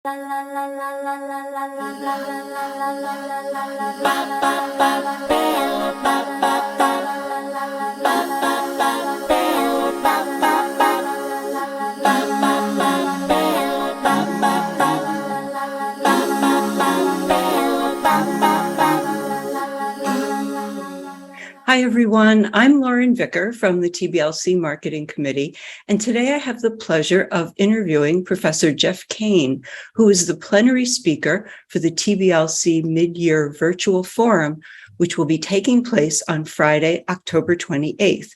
Hi, everyone. I'm Lauren Vicker from the TBLC Marketing Committee, and today I have the pleasure of interviewing Professor Jeff Cain, who is the plenary speaker for the TBLC Mid-Year Virtual Forum, which will be taking place on Friday, October 28th.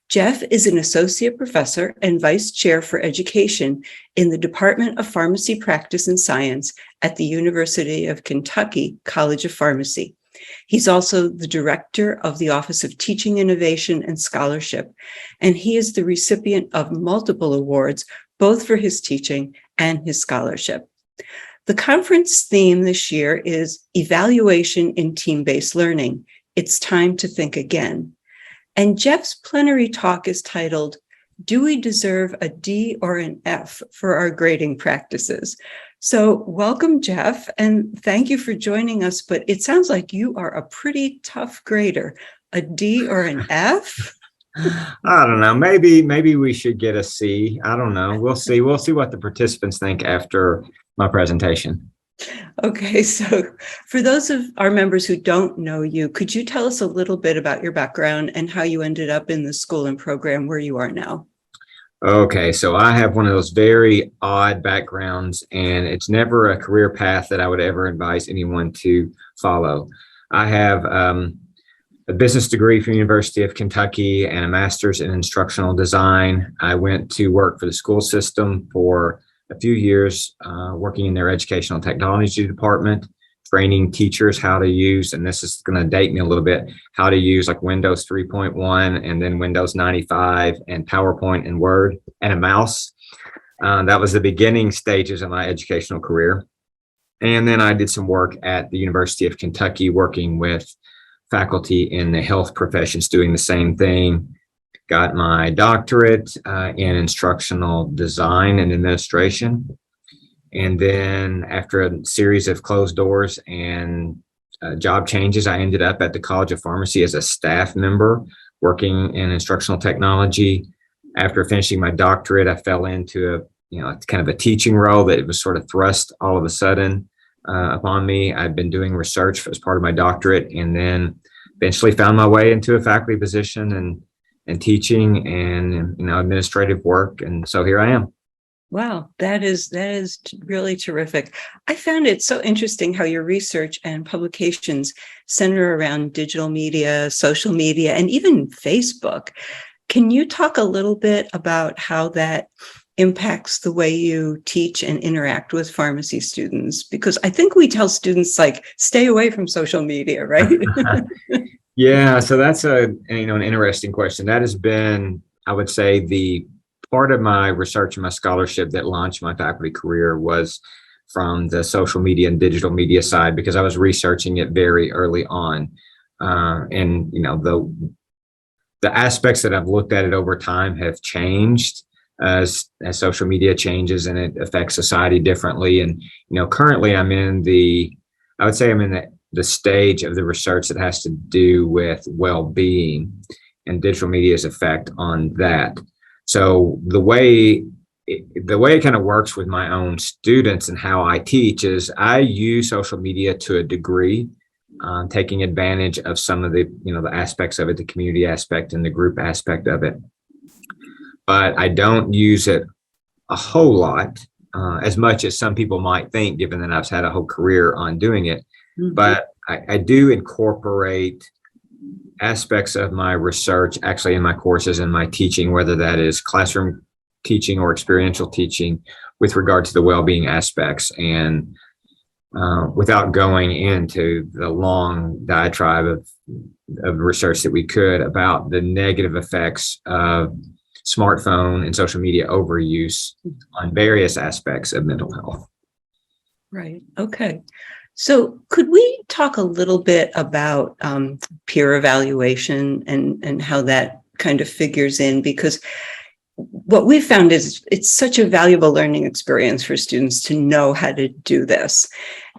Jeff is an associate professor and vice chair for education in the Department of Pharmacy Practice and Science at the University of Kentucky College of Pharmacy. He's also the director of the Office of Teaching Innovation and Scholarship, and he is the recipient of multiple awards, both for his teaching and his scholarship. The conference theme this year is Evaluation in Team-Based Learning. It's time to think again. And Jeff's plenary talk is titled, Do We Deserve a D or an F for Our Grading Practices? So welcome, Jeff, and thank you for joining us. But it sounds like you are a pretty tough grader. A D or an F? I don't know. Maybe we should get a C. I don't know. We'll see. We'll see what the participants think after my presentation. Okay, so for those of our members who don't know you, could you tell us a little bit about your background and how you ended up in the school and program where you are now? Okay, so I have one of those very odd backgrounds, and it's never a career path that I would ever advise anyone to follow. I have a business degree from the University of Kentucky and a master's in instructional design. I went to work for the school system for a few years, working in their educational technology department, training teachers how to use, and this is going to date me a little bit, how to use like Windows 3.1 and then Windows 95 and PowerPoint and Word and a mouse. That was the beginning stages of my educational career. And then I did some work at the University of Kentucky working with faculty in the health professions doing the same thing. Got my doctorate in instructional design and administration. And then after a series of closed doors and job changes, I ended up at the College of Pharmacy as a staff member working in instructional technology. After finishing my doctorate, I fell into kind of a teaching role that was sort of thrust all of a sudden upon me. I'd been doing research as part of my doctorate, and then eventually found my way into a faculty position and teaching and administrative work. And so here I am. Wow, that is really terrific. I found it so interesting how your research and publications center around digital media, social media, and even Facebook. Can you talk a little bit about how that impacts the way you teach and interact with pharmacy students? Because I think we tell students, like, stay away from social media, right? Yeah, so that's an interesting question. That has been, I would say, the part of my research and my scholarship that launched my faculty career was from the social media and digital media side, because I was researching it very early on. And the aspects that I've looked at it over time have changed as social media changes and it affects society differently. And, currently I'm in the stage of the research that has to do with well-being and digital media's effect on that. So the way it kind of works with my own students and how I teach is I use social media to a degree, taking advantage of some of the aspects of it, the community aspect and the group aspect of it. But I don't use it a whole lot, as much as some people might think, given that I've had a whole career on doing it. Mm-hmm. But I do incorporate aspects of my research actually in my courses and my teaching, whether that is classroom teaching or experiential teaching, with regard to the well-being aspects. And without going into the long diatribe of research that we could about the negative effects of smartphone and social media overuse on various aspects of mental health. Right. Okay. So could we talk a little bit about peer evaluation and how that kind of figures in? Because what we've found is it's such a valuable learning experience for students to know how to do this,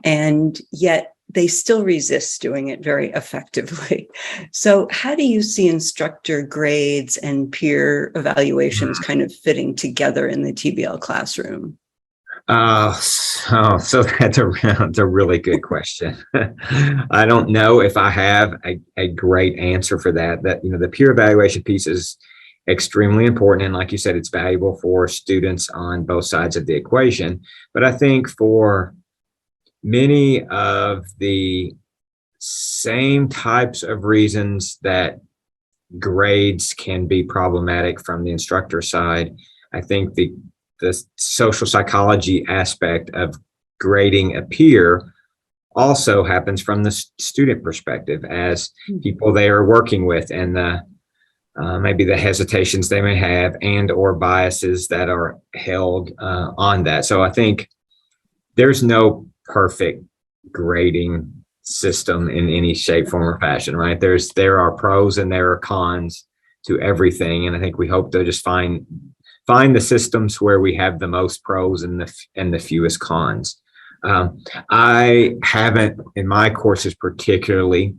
and yet they still resist doing it very effectively. So how do you see instructor grades and peer evaluations kind of fitting together in the TBL classroom? So that's a really good question. I don't know if I have a great answer for that. The peer evaluation piece is extremely important. And like you said, it's valuable for students on both sides of the equation. But I think for many of the same types of reasons that grades can be problematic from the instructor side, I think the social psychology aspect of grading a peer also happens from the student perspective as people they are working with, and maybe the hesitations they may have and or biases that are held on that. So I think there's no perfect grading system in any shape, form, or fashion, right? There are pros and there are cons to everything, and I think we hope to just find the systems where we have the most pros and the fewest cons. I haven't, in my courses particularly,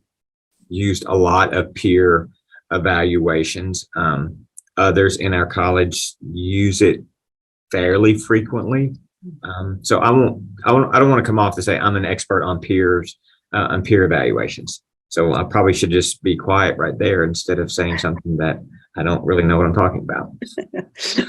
used a lot of peer evaluations. Others in our college use it fairly frequently. So I don't want to come off to say I'm an expert on peer evaluations. So I probably should just be quiet right there instead of saying something that I don't really know what I'm talking about.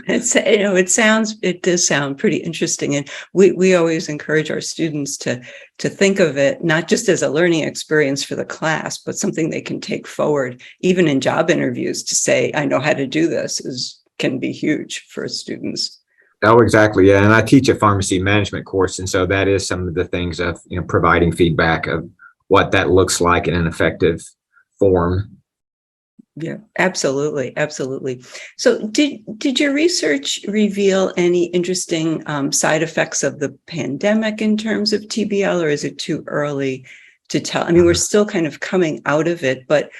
It does sound pretty interesting. And we always encourage our students to think of it not just as a learning experience for the class, but something they can take forward, even in job interviews, to say, I know how to do this can be huge for students. Oh, exactly. Yeah. And I teach a pharmacy management course. And so that is some of the things of, providing feedback of what that looks like in an effective form. Yeah, absolutely. Absolutely. So did your research reveal any interesting side effects of the pandemic in terms of TBL, or is it too early to tell? I mean, we're still kind of coming out of it, but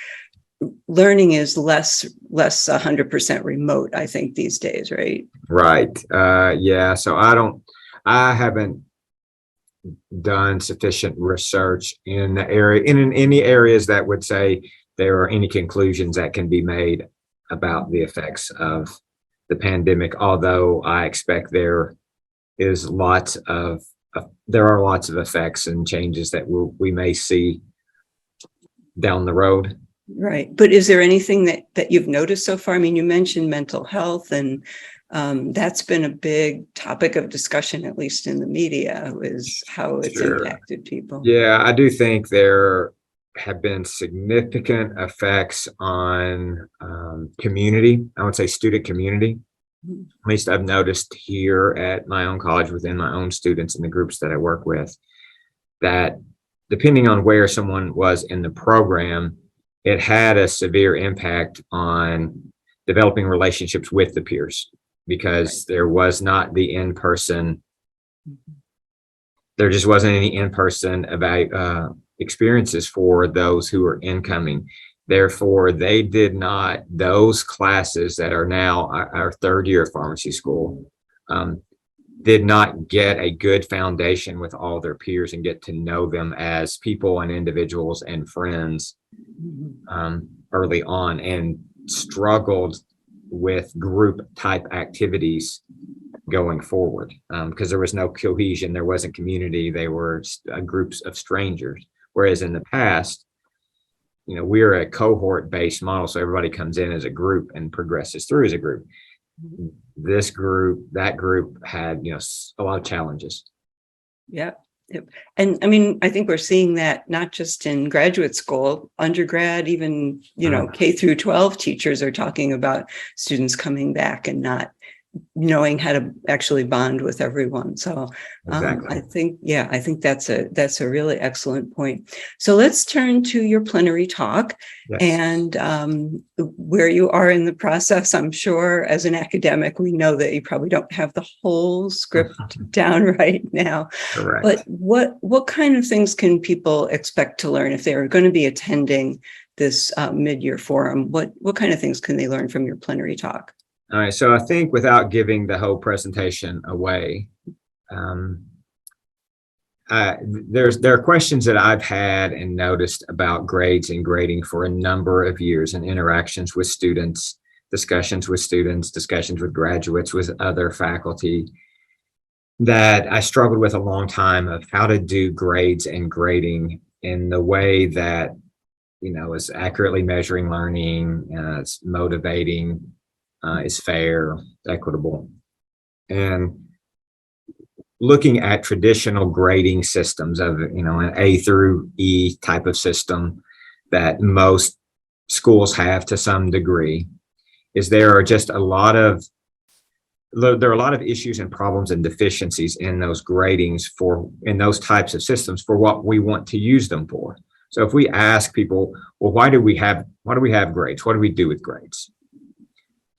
learning is less 100% remote, I think, these days, right? Right. Yeah. So I haven't done sufficient research in the area, in any areas that would say there are any conclusions that can be made about the effects of the pandemic, although I expect there are lots of effects and changes that we may see down the road. Right. But is there anything that you've noticed so far? I mean, you mentioned mental health, and that's been a big topic of discussion, at least in the media, is how it's impacted people. Yeah, I do think there have been significant effects on community. I would say student community. At least I've noticed here at my own college, within my own students and the groups that I work with, that depending on where someone was in the program, it had a severe impact on developing relationships with the peers, because there was not the in-person, there just wasn't any in-person experiences for those who were incoming. Therefore, those classes that are now our third year of pharmacy school did not get a good foundation with all their peers and get to know them as people and individuals and friends early on, and struggled with group type activities going forward because there was no cohesion, there wasn't community, they were groups of strangers. Whereas in the past, we're a cohort based model, so everybody comes in as a group and progresses through as a group. That group had a lot of challenges. Yeah. And I mean, I think we're seeing that not just in graduate school, undergrad, even K through 12 teachers are talking about students coming back and not knowing how to actually bond with everyone. So Exactly. I think that's a really excellent point. So let's turn to your plenary talk. Yes. And where you are in the process. I'm sure as an academic, we know that you probably don't have the whole script down right now. Correct. But what kind of things can people expect to learn if they're going to be attending this mid-year forum? What kind of things can they learn from your plenary talk? All right, so I think without giving the whole presentation away, there are questions that I've had and noticed about grades and grading for a number of years, and interactions with students, discussions with graduates, with other faculty, that I struggled with a long time, of how to do grades and grading in the way that, is accurately measuring learning, it's motivating, is fair, equitable. And looking at traditional grading systems of, an A through E type of system that most schools have to some degree, is there are a lot of issues and problems and deficiencies in those gradings in those types of systems for what we want to use them for. So if we ask people, well, why do we have grades? What do we do with grades?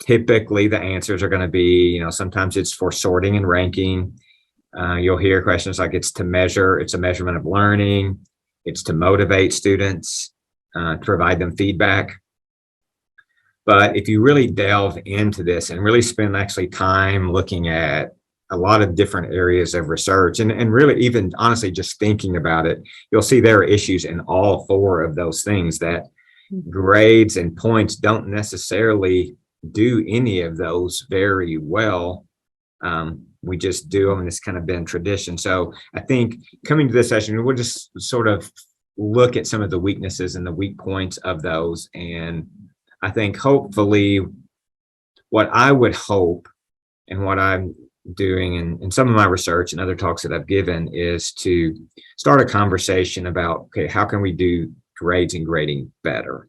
Typically, the answers are going to be, sometimes it's for sorting and ranking. You'll hear questions like it's a measurement of learning, it's to motivate students, to provide them feedback. But if you really delve into this and really spend actually time looking at a lot of different areas of research, and really even honestly just thinking about it, you'll see there are issues in all four of those things, that grades and points don't necessarily do any of those very well. We just do them, and it's kind of been tradition. So I think coming to this session, we'll just sort of look at some of the weaknesses and the weak points of those. And I think hopefully what I would hope, and what I'm doing in some of my research and other talks that I've given, is to start a conversation about, okay, how can we do grades and grading better?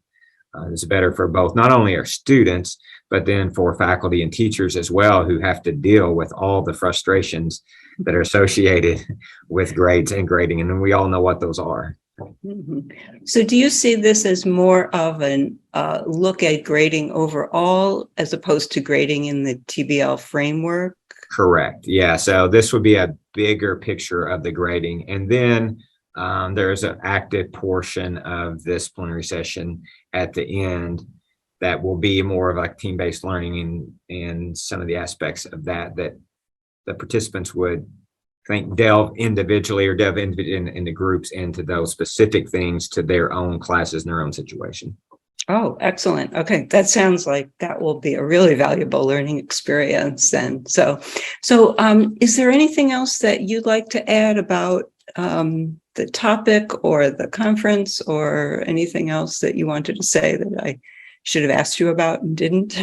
It's better for both, not only our students, but then for faculty and teachers as well, who have to deal with all the frustrations that are associated with grades and grading. And then we all know what those are. Mm-hmm. So do you see this as more of an look at grading overall, as opposed to grading in the TBL framework? Correct. Yeah. So this would be a bigger picture of the grading. And then there's an active portion of this plenary session at the end that will be more of like team-based learning, and some of the aspects of that the participants would delve individually, or delve in the groups into those specific things to their own classes and their own situation. Oh, excellent. Okay. That sounds like that will be a really valuable learning experience then. So is there anything else that you'd like to add about the topic or the conference, or anything else that you wanted to say that I should have asked you about and didn't?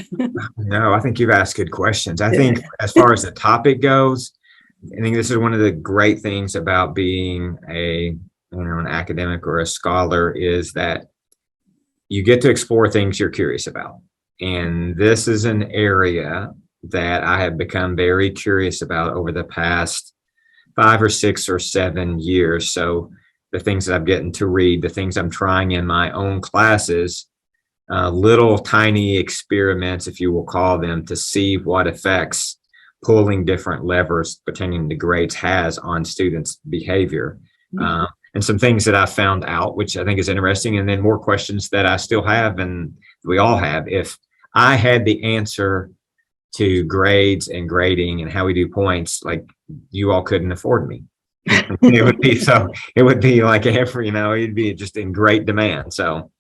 No, I think you've asked good questions. I think as far as the topic goes, I think this is one of the great things about being an academic or a scholar, is that you get to explore things you're curious about. And this is an area that I have become very curious about over the past 5 or 6 or 7 years. So the things that I'm getting to read, the things I'm trying in my own classes, little tiny experiments, if you will call them, to see what effects pulling different levers pertaining to grades has on students' behavior. Mm-hmm. And some things that I found out, which I think is interesting, and then more questions that I still have, and we all have. If I had the answer to grades and grading and how we do points, like, you all couldn't afford me. It would be like it'd be just in great demand. So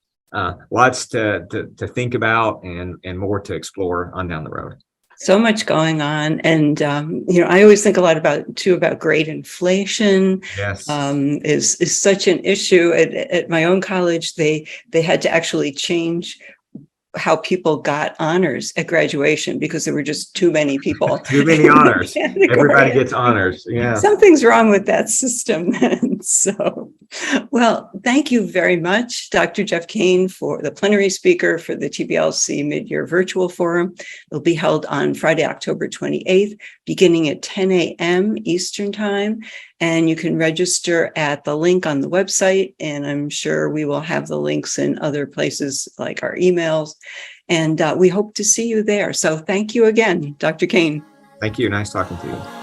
lots to think about, and more to explore on down the road. So much going on. And, I always think a lot about grade inflation. Yes. Is such an issue. At my own college, they had to actually change how people got honors at graduation, because there were just too many people. Too many honors. Everybody gets honors. Yeah. Something's wrong with that system. So, well, thank you very much, Dr. Jeff Cain, for the plenary speaker for the TBLC Mid-Year Virtual Forum. It'll be held on Friday, October 28th, beginning at 10 a.m. Eastern Time. And you can register at the link on the website. And I'm sure we will have the links in other places, like our emails. And we hope to see you there. So thank you again, Dr. Cain. Thank you. Nice talking to you.